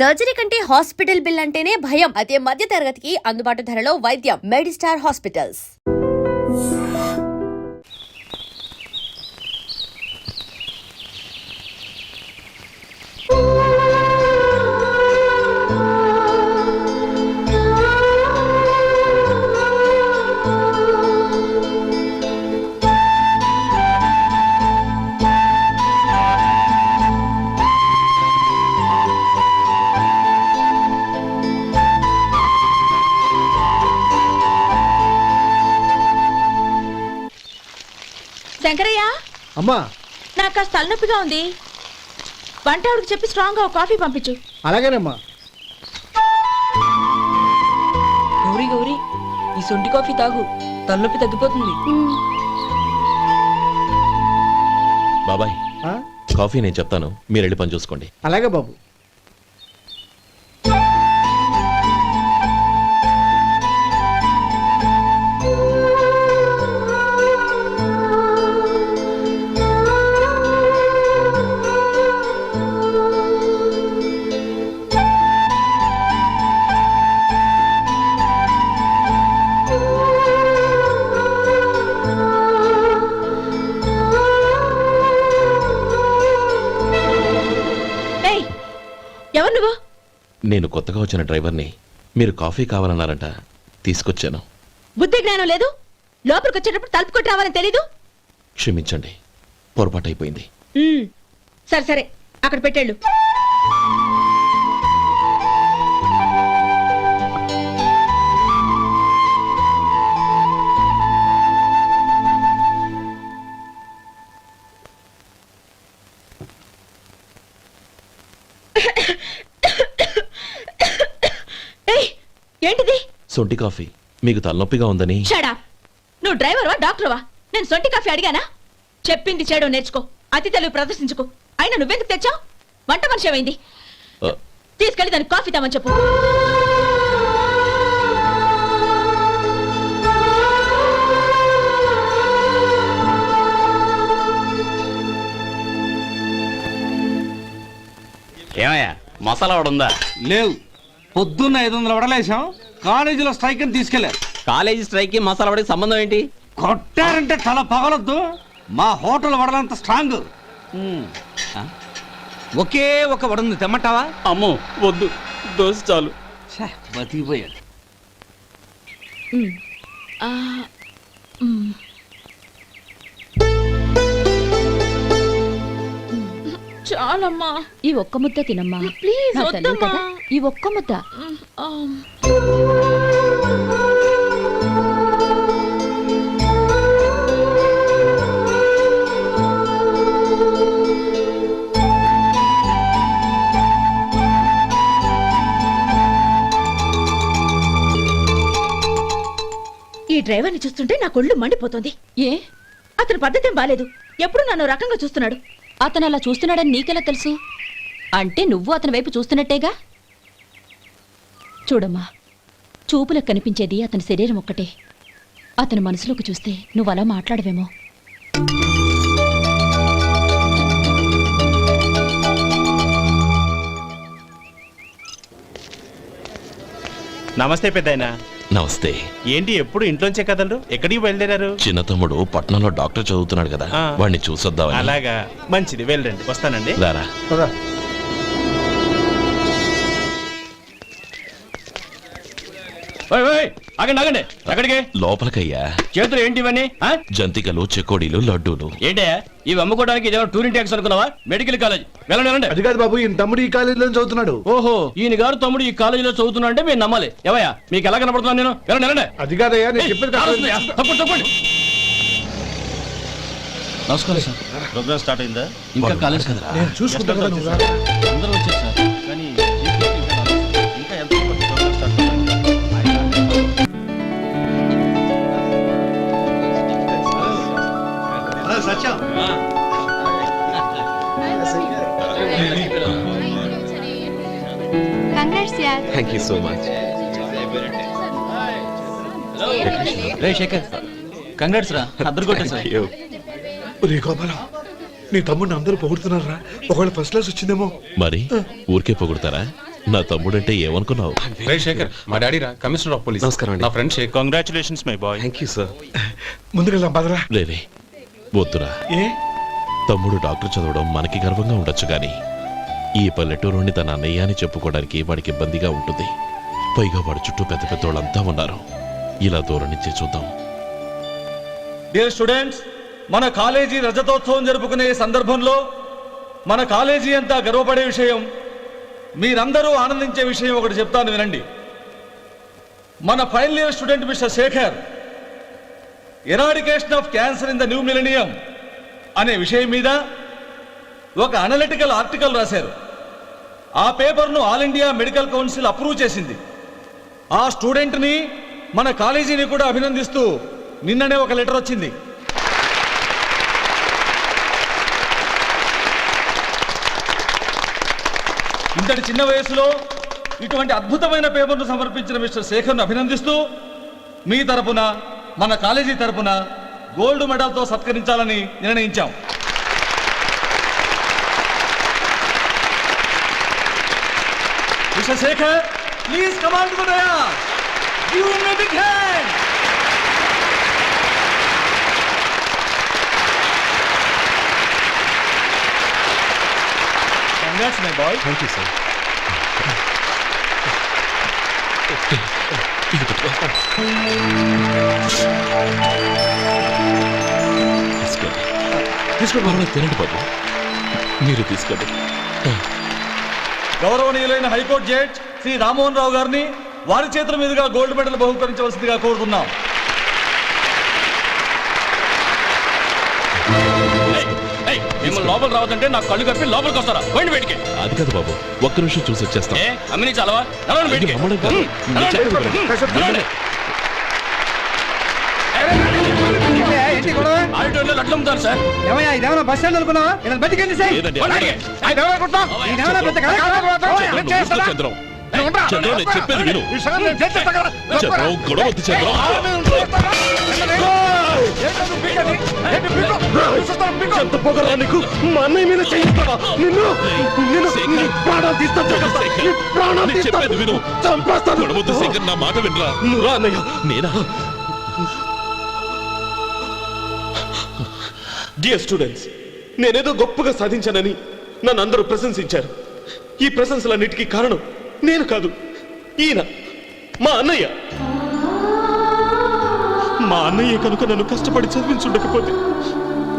Surgery కంటే hospital bill అంటేనే భయం. అదే మధ్య తరగతికి అందుబాటు ధరలో వైద్యం. Medistar hospitals. శంకరయ్య, అమ్మా నాకు కాస్త తలనొప్పిగా ఉంది. వంటవాడికి చెప్పి స్ట్రాంగ్ గా కాఫీ పంపించు. అలాగేనమ్మా. గౌరీ గౌరీ, ఈ సొంటి కాఫీ తాగు, తలనొప్పి తగ్గిపోతుంది. బాబాయ్, కాఫీ నేను చెప్తాను, మీరు వెళ్ళి పని చూసుకోండి. అలాగే బాబు. ఎవరు నువ్వు? నేను కొత్తగా వచ్చిన డ్రైవర్ని. మీరు కాఫీ కావాలన్నారంట, తీసుకొచ్చాను. బుద్ధి జ్ఞానం లేదు. లోపలికి వచ్చేటప్పుడు తలుపు కొట్టి రావాలని తెలీదు. క్షమించండి, పొరపాటు అయిపోయింది. సరే సరే, అక్కడ పెట్టేళ్ళు. ఏంటిది? సొంటి కాఫీ. మీకు తలనొప్పిగా ఉందని. షడా, నువ్వు డ్రైవర్వా డాక్టర్వా? నేను సొంటి కాఫీ అడిగానా? చెప్పింది చేయడం నేర్చుకో, అతి తెలివి ప్రదర్శించుకో. అయినా నువ్వెందుకు తెచ్చావు? వంట మనిషి ఏమైంది? తీసుకెళ్ళి దానికి కాఫీ తామని చెప్పు. ఏమయ్యా, మసాలా ఉందా? లేవు. పొద్దున్న 500 వడలేసాం. కాలేజీలో స్ట్రైక్ అని తీసుకెళ్లారు. కాలేజీ స్ట్రైక్ కి మసాలా వడకి సంబంధం ఏంటి? కొట్టారంటే తల పగలొద్దు. మా హోటల్ వడలంత స్ట్రాంగ్. ఒకే ఒక వడుంది, తెమ్మంటావా? అమ్మో వద్దు, దోశ చాలు. బతికిపోయాడు. చాలమ్మా, ఈ ఒక్క ముద్ద తినమ్మా ప్లీజ్. నా తల్లి కదా, ఈ ఒక్క ముద్ద. ఈ డ్రైవర్ని చూస్తుంటే నా కొళ్ళు మండిపోతుంది. ఏ, అతని పద్ధతేం బాలేదు. ఎప్పుడు నన్ను రకంగా చూస్తున్నాడు. అతను అలా చూస్తున్నాడని నీకెలా తెలుసు? అంటే నువ్వు అతని వైపు చూస్తున్నట్టేగా. చూడమ్మా, చూపులకు కనిపించేది అతని శరీరం ఒక్కటే. అతని మనసులోకి చూస్తే నువ్వు అలా మాట్లాడవేమో. నమస్తే పెద్దాయనా. నమస్తే. ఏంటి ఎప్పుడు ఇంట్లోంచే కదలరు? ఎక్కడికి బయలుదేరారు? చిన్న తమ్ముడు పట్నంలో డాక్టర్ చదువుతున్నాడు కదా, వాడిని చూసొద్దామని. అలాగా, మంచిది, వెళ్ళండి. వస్తానండి. రారా. ఆగండి, ఎక్కడికి? లోపలికయ్యా. చేతులు ఏంటి ఇవన్నీ? జంతికలు, చెకోడీలు, లడ్డూలు. ఏంటయ్యా ఇవి అమ్ముకోవడానికి ఇదేమో టూరింగ్ ట్యాక్స్ అనుకున్నావా? Medical college. వెళ్ళండి. అది కాదు బాబు, ఈయన తమ్ముడు ఈ కాలేజీలో చదువుతున్నాడు. ఓహో, ఈయన గారు తమ్ముడు ఈ కాలేజీలో చదువుతున్నా అంటే మీరు నమ్మాలి. ఎవయ్యా, మీకు ఎలా కనపడుతున్నాను నేను? వెళ్ళండి. అది కాదయ్యా, నేను చెప్పేది తప్పండి. నమస్కారం సార్. ప్రోగ్రామ్ స్టార్ట్ అయిందా? ఇంకా కాలేజ్ కదా, నేను చూసుకుంటా కదా. అందరూ వచ్చారు సార్. కానీ ఇంకా ఎంత ప్రోగ్రామ్ స్టార్ట్ అవుతుంది? Satyam, thank you so much. రే శేఖర్, కంగ్రాట్స్ రా, అద్దరు కొట్టేసారు. రే గోపాలం, నీ తమ్ముడిని అందరూ పొగుడుతున్నారా? ఒకవేళ ఫస్ట్ క్లాస్ వచ్చిందేమో. మరి ఊరికే పొగుడతారా? నా తమ్ముడంటే ఏమనుకున్నావు? రే శేఖర్, మా డాడీ రా, కమిషనర్ ఆఫ్ పోలీస్. నమస్కారం అండి. నా friend Shekhar. Congratulations my boy. Thank you sir. ముందుకెళ్దాం పదరా. లేదే వద్దురా. ఏ తమ్ముడు డాక్టర్ చదవడం మనకి గర్వంగా ఉండొచ్చు కానీ ఈ పల్లెటూరుని తన అన్నయ్య అని చెప్పుకోవడానికి వాడికి ఇబ్బందిగా ఉంటుంది. పైగా వాడి చుట్టూ పెద్ద పెద్దోళ్ళంతా ఉన్నారు. ఇలా దూరం నుంచి చూద్దాం. డియర్ స్టూడెంట్స్, మన కాలేజీ రజతోత్సవం జరుపుకునే ఈ సందర్భంలో మన కాలేజీ అంతా గర్వపడే విషయం, మీరందరూ ఆనందించే విషయం ఒకటి చెప్తాను వినండి. మన final year student mister Shekhar eradication of cancer in the new millennium అనే విషయం మీద ఒక అనలిటికల్ ఆర్టికల్ రాశారు. ఆ పేపర్ను all India medical council approve చేసింది. ఆ స్టూడెంట్ని మన కాలేజీని కూడా అభినందిస్తూ నిన్ననే ఒక లెటర్ వచ్చింది. ఇంతటి చిన్న వయసులో ఇటువంటి అద్భుతమైన పేపర్ను సమర్పించిన మిస్టర్ శేఖర్ను అభినందిస్తూ మీ తరపున మన కాలేజీ తరపున గోల్డ్ మెడల్తో సత్కరించాలని నిర్ణయించాం. Mister Shekhar, please come on to the dais. Give him a big hand. Congrats, my boy. Thank you sir. తీసుకోండి. తినండి బాబు, మీరు తీసుకోండి. గౌరవనీయులైన హైకోర్టు జడ్జ్ శ్రీ రామ్మోహన్ రావు గారిని వారి చేతుల మీదుగా గోల్డ్ మెడల్ బహుకరించవలసిందిగా కోరుతున్నాం. మిమ్మల్ని లోపల రావద్దంటే నాకు కళ్ళు కప్పి లోపలికి వస్తారా? పోయింది బయటికి. అది కాదు బాబు, ఒక్క నిమిషం చూసి వచ్చేస్తాం. అమ్మిని చాలవా? నడవండి బయటికి. అమ్మడం కాదు. నేను చెప్పేది వినండి. నడవండి. ఆడిటోరియంలో లడ్లు అమ్ముతారు సార్. ఏమయ్యా, ఇదేమన్నా బస్ స్టాండ్ అనుకున్నావా? బతికండి సార్. లేదండి, బయటికి. చంద్రం, చంద్రం, నేను చెప్పేది విను. చంద్రం, గొడవ వద్దు చంద్రం. ఎంత పొగరా నీకు? మా అన్నయ్య మీద చేయిస్తావా? నిన్ను నీ ప్రాణాలు తీస్తాను జాగ్రత్త. నీ ప్రాణాలు నేను తీస్తాను. చెప్పేది విను. చంపేస్తాను. గొడవ వద్దు శంకర్, నా మాట వినరా. నువ్వు రా అన్నయ్య. నేనా? డియర్ స్టూడెంట్స్, నేనేదో గొప్పగా సాధించానని నన్ను అందరూ ప్రశంసించారు. ఈ ప్రశంసలన్నిటికీ కారణం నేను కాదు, ఈయన మా అన్నయ్య. మా అన్నయ్య కనుక నన్ను కష్టపడి చదివించుండకపోతే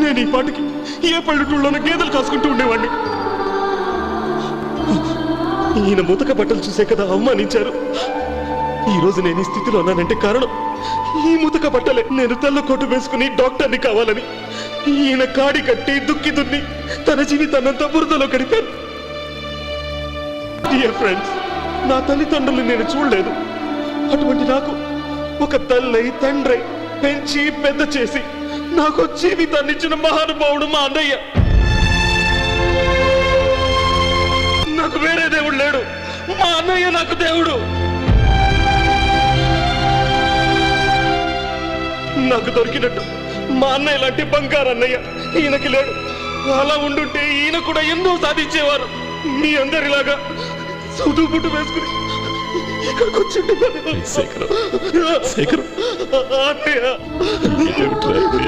నేను ఈ పాటికి ఏ పల్లెటూళ్ళలోనూ గేదెలు కాసుకుంటూ ఉండేవాడిని. ఈయన ముతక బట్టలు చూసే కదా అవమానించారు. ఈ రోజు నేను ఈ స్థితిలో ఉన్నానంటే కారణం ఈ ముతక బట్టలే. నేను తెల్ల కోటు వేసుకుని డాక్టర్ని కావాలని ఈయన కాడి కట్టి దుక్కి దున్ని తన జీవితాన్నంతా బురదలో గడిపాను. డియర్ ఫ్రెండ్స్, నా తల్లిదండ్రులు నేను చూడలేదు. అటువంటి నాకు ఒక తల్లై తండ్రి పెంచి పెద్ద చేసి నాకు జీవితాన్ని ఇచ్చిన మహానుభావుడు మా అన్నయ్య. నాకు వేరే దేవుడు లేడు, మా అన్నయ్య నాకు దేవుడు. నాకు దొరికినట్టు మా అన్నయ్య లాంటి బంగారు అన్నయ్య ఈయనకి లేడు. అలా ఉండుంటే ఈయన కూడా ఎన్నో సాధించేవారు. మీ అందరిలాగా సుదుబుట్టు వేసుకుని ఇక్కడికి వచ్చింది శేఖర్, శేఖర్. అన్నయ్య. ఏమిట్రా ఇది?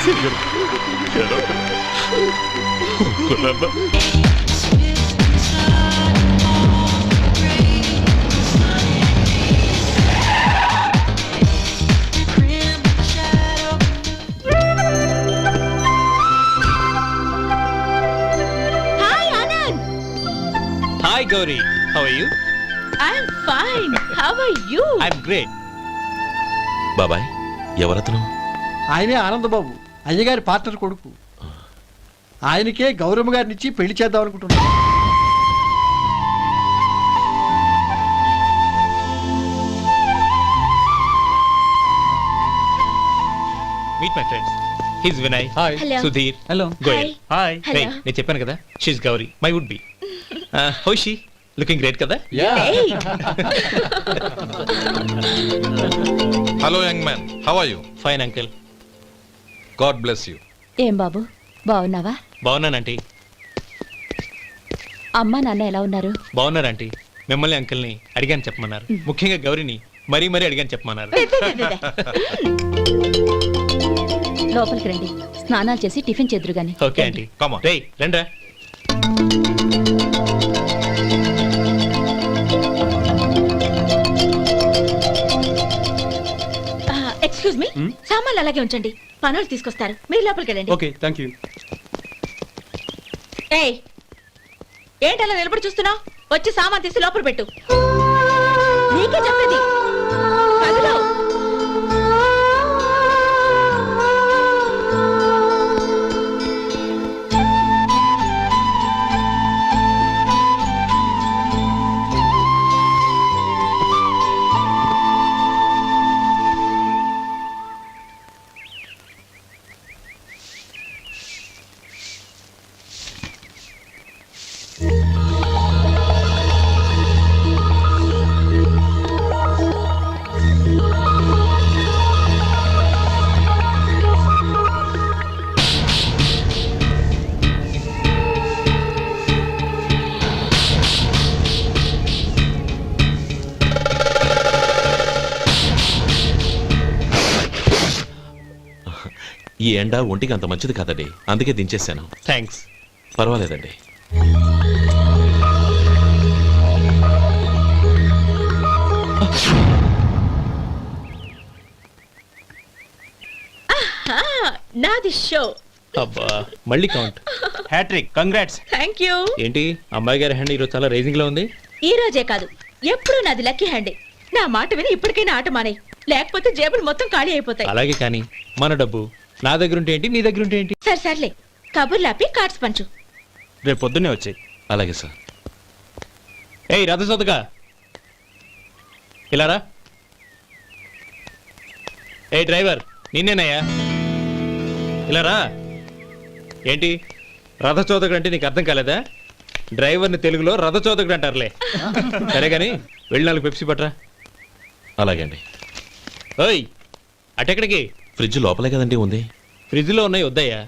శేఖర్, ఏడవకు. ఊరుకోనన్నా. Hi Anand. Hi Gauri, how are you? I'm fine. How are you? I'm great. బాబాయ్, ఎవరతను? ఆయనే ఆనందబాబు, అయ్యగారి పార్ట్నర్ కొడుకు. ఆయనకే గౌరమ్మ గారిని ఇచ్చి పెళ్లి చేద్దాం అనుకుంటున్నాను. Meet my friends. His Vinay. Hi. Hello. Sudheer. Hello. Goyal. Hi. Hello. నేను చెప్పాను కదా, she's Gauri, my would be. How she? Looking great కదా? ఏయ్, hello young man, how are you? Fine uncle. God bless you. ఏం బాబు బాగున్నావా? బాగున్నానంటీ. అమ్మా నాన్న ఎలా ఉన్నారు? బాగున్నారంటీ. మిమ్మల్ని అంకిల్ని అడిగాను చెప్పమన్నారు. ముఖ్యంగా గౌరిని మరీ మరీ అడిగాను చెప్పమన్నారు. They, they, they, they. లోపలికి రండి, స్నానాలు చేసి టిఫిన్ చేద్దురు గాని. Okay aunty. Come on. రేయ్ రండ్రా. ఎక్స్క్యూజ్ మీ, సామాన్లు అలాగే ఉంచండి, పనులు తీసుకొస్తారు. మీరు లోపలికి వెళ్ళండి. Okay thank you. ఏయ్, ఏంటి అలా నిలబడి చూస్తున్నావు? వచ్చి సామాన్ తీసి లోపల పెట్టు. నీకే చెప్పేది. కదులు. ఈ ఎండ ఒంటికి అంత మంచిది కాదండి, అందుకే దించేశాను. థ్యాంక్స్. పర్వాలేదండి. నాది షో. అబ్బా మళ్ళీ count. Hattrick. Congrats. Thank you. ఏంటి అమ్మాయి గారి హ్యాండ్ ఈరోజు చాలా రైజింగ్ లో ఉంది. ఈ రోజే కాదు, ఎప్పుడు నాది లక్కీ హ్యాండే. నా మాట విని ఇప్పటికైనా ఆట మానే, లేకపోతే జేబులు మొత్తం ఖాళీ అయిపోతాయి. అలాగే కానీ మన డబ్బు నా దగ్గర ఉంటే ఏంటి, నీ దగ్గర ఉంటే ఏంటి? సరే సర్లే, కబుర్లు ఆపి కార్డ్స్ పంచు. రేపు పొద్దున్నే వచ్చాయి. అలాగే సార్. ఏయ్ రథసోదగా ఇలారా. ఏ డ్రైవర్ నిన్నేనయ్యా, ఇలారా. ఏంటి రథచోదకుడు అంటే నీకు అర్థం కాలేదా? డ్రైవర్ని తెలుగులో రథచోదకుడు అంటారులే. సరే కానీ వెళ్ళి 4 పెప్సీ పట్రా. అలాగే అండి. ఓయ్ అటెక్కడికి? ఫ్రిడ్జ్ లోపలే కదండి ఉంది. ఫ్రిడ్జ్లో ఉన్నాయి వద్దయ్యా,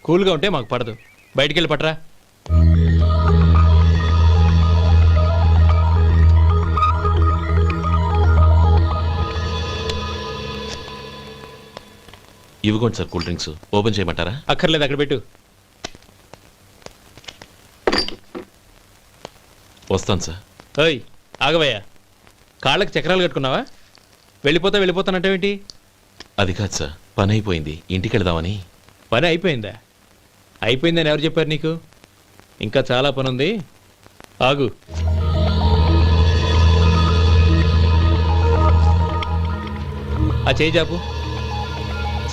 కూల్గా ఉంటే మాకు పడదు. బయటికి వెళ్ళి పట్రా. ఇవ్వకోండి సార్, కూల్ డ్రింక్స్ ఓపెన్ చేయమంటారా? అక్కర్లేదు, అక్కడ పెట్టు. వస్తాను సార్. ఓయ్ ఆగవయ్యా, కాళ్ళకి చక్రాలు కట్టుకున్నావా? వెళ్ళిపోతానంటావేంటి? అది కాదు సార్, పని అయిపోయింది, ఇంటికి వెళదామని. పని అయిపోయిందా? అయిపోయిందని ఎవరు చెప్పారు నీకు? ఇంకా చాలా పని ఉంది, ఆగు. ఆ చేయి చాపు.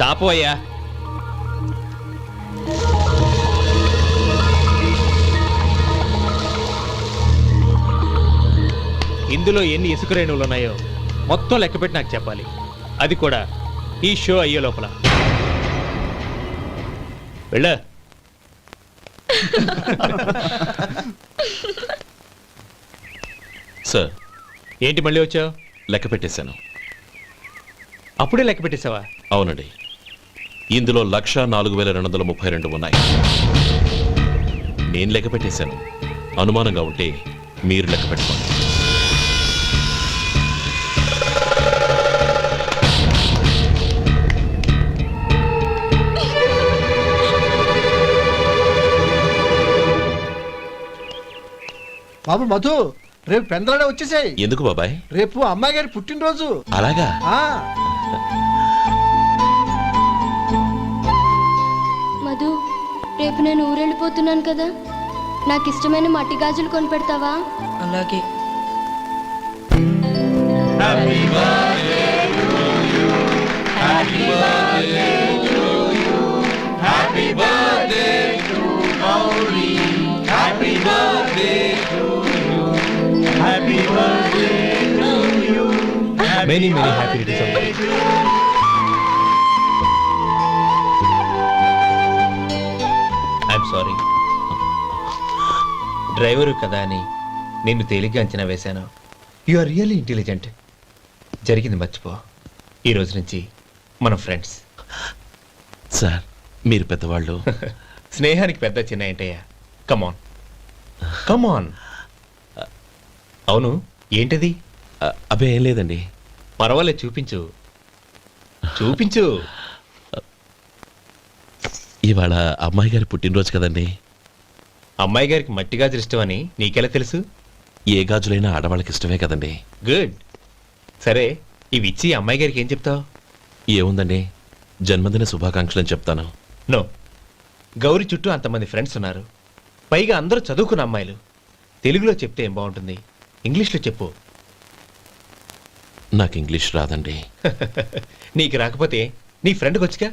చాపు అయ్యా. ఇందులో ఎన్ని ఇసుక రేణువులు ఉన్నాయో మొత్తం లెక్కపెట్టి నాకు చెప్పాలి, అది కూడా ఈ షో అయ్యే లోపల. వెళ్ళ. సార్ ఏంటి మళ్ళీ వచ్చావు? లెక్క పెట్టేశాను. అప్పుడే లెక్క పెట్టేశావా? అవునండి, ఇందులో 1,04,232 ఉన్నాయి. నేను లెక్క పెట్టేశాను. అనుమానంగా ఉంటే మీరు లెక్క పెట్టుకోండి. బాబు మధు, రేపు పెందలాడే వచ్చేసాయి. ఎందుకు బాబాయ్? రేపు అమ్మాయి గారి పుట్టినరోజు. అలాగా? మధు, రేపు నేను ఊరెళ్ళిపోతున్నాను కదా, నాకు ఇష్టమైన మట్టి గాజులు కొనిపెడతావా? అలాగే. Many happy returns of the day. I'm sorry. Driver కదా అని నిన్ను తేలిగ్గా అంచనా వేశాను. You are really intelligent. జరిగింది మర్చిపో. ఈ రోజు నుంచి మనం ఫ్రెండ్స్. సార్ మీరు పెద్దవాళ్ళు. స్నేహానికి పెద్ద చిన్న ఏంటయ్యా? కమాన్ కమాన్. అవును, ఏంటది? అబ్బే ఏం లేదండి. పర్వాలేదు, చూపించు చూపించు. ఇవాళ అమ్మాయి గారి పుట్టినరోజు కదండి. అమ్మాయి గారికి మట్టి గాజులు ఇష్టమని నీకెలా తెలుసు? ఏ గాజులైనా ఆడవాళ్ళకి ఇష్టమే కదండి. గుడ్. సరే, ఇవి ఇచ్చి అమ్మాయి గారికి ఏం చెప్తావు? ఏముందండి, జన్మదిన శుభాకాంక్షలు అని చెప్తాను. నో, గౌరీ చుట్టూ అంతమంది ఫ్రెండ్స్ ఉన్నారు. పైగా అందరూ చదువుకున్న అమ్మాయిలు. తెలుగులో చెప్తే ఏం బాగుంటుంది? ఇంగ్లీష్లో చెప్పు. నాకు ఇంగ్లీష్ రాదండి. నీకు రాకపోతే నీ ఫ్రెండ్కి వచ్చిగా.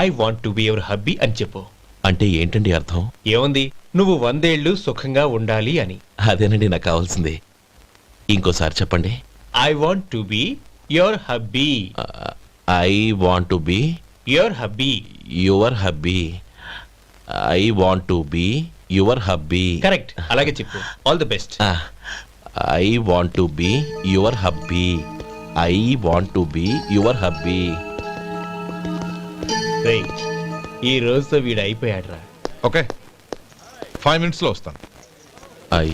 I want to be your hubby అని చెప్పు. అంటే ఏంటండి అర్థం? ఏముంది, నువ్వు 100 ఏళ్ళు సుఖంగా ఉండాలి అని. అదేనండి నాకు కావాల్సింది. ఇంకోసారి చెప్పండి. I want to be your hubby. I want to be your hubby. Your hubby. I want to be your hubby. Correct, అలాగే చెప్పు. All the best. I want to be your hubby. I want to be your hubby. ఈ రోజుతో వీడు అయిపోయాడురా. Okay, 5 minutes లో వస్తాను.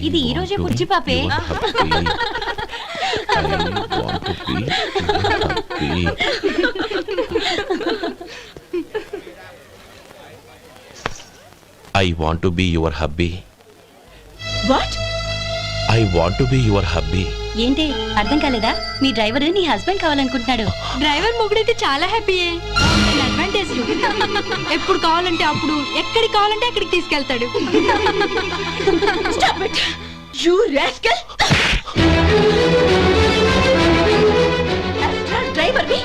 ఇది ఈ రోజే పుచ్చి పాపే. I want to be your hubby. What? I want to be your hubby. ఏంటి అర్థం కాలేదా? మీ డ్రైవర్ నీ హస్బెండ్ కావాలనుకుంటున్నాడు. డ్రైవర్ మొగుడైతే చాలా హ్యాపీయే. అడ్వాంటేజ్ ఎప్పుడు కావాలంటే అప్పుడు, ఎక్కడికి కావాలంటే అక్కడికి తీసుకెళ్తాడు. Stop it! You rascal! Driver వి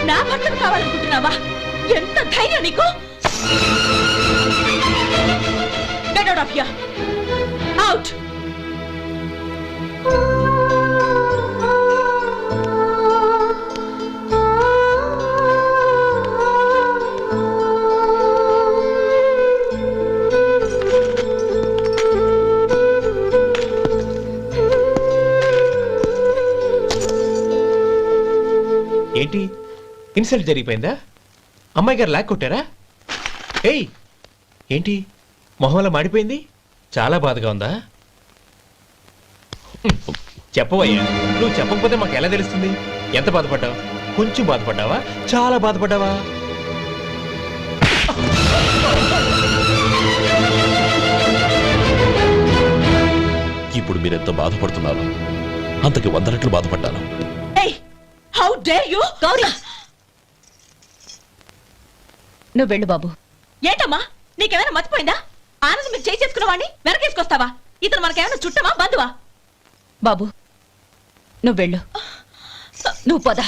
నా భర్తను కావాలనుకుంటున్నావా? ఎంత ధైర్యం నీకు? Get out of here! Out! ఏంటి, ఇన్సల్ట్ జరిగిపోయిందా? అమ్మాయి గారు లాక్ కొట్టారా? ఏయ్, ఏంటి మొహంలో మాడిపోయింది? చాలా బాధగా ఉందా? చెప్పవయ్యా, నువ్వు చెప్పకపోతే మాకు ఎలా తెలుస్తుంది? ఎంత బాధపడ్డావు? కొంచెం బాధపడ్డావా? చాలా బాధపడ్డావా? ఇప్పుడు మీరెంత బాధపడుతున్నారు, అంతకి 100 రెట్లు బాధపడ్డాను. How dare you? గౌరీ, నువ్వు వెళ్ళు బాబు. ఏంటమ్మా, నీకేమైనా మర్చిపోయిందా? ఆనందం మీరు చేసేసుకున్న వాడిని వెనకేసుకొస్తావా? ఇతను మనకేమైనా చుట్టమా, బంధువా? బాబు నువ్వు వెళ్ళు. నువ్వు పద.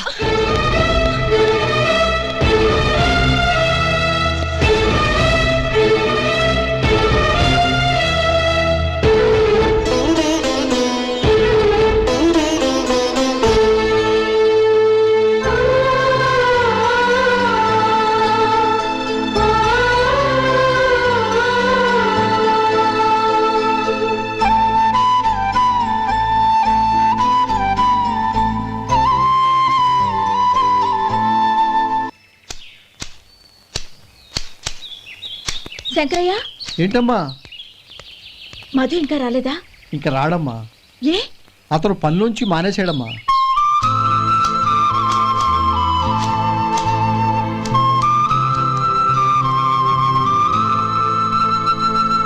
శంకరయ్య, ఏంటమ్మా? మధు ఇంకా రాలేదా? ఇంకా రాడమ్మా. ఏ? అతను పనిలోంచి మానేసాడమ్మా.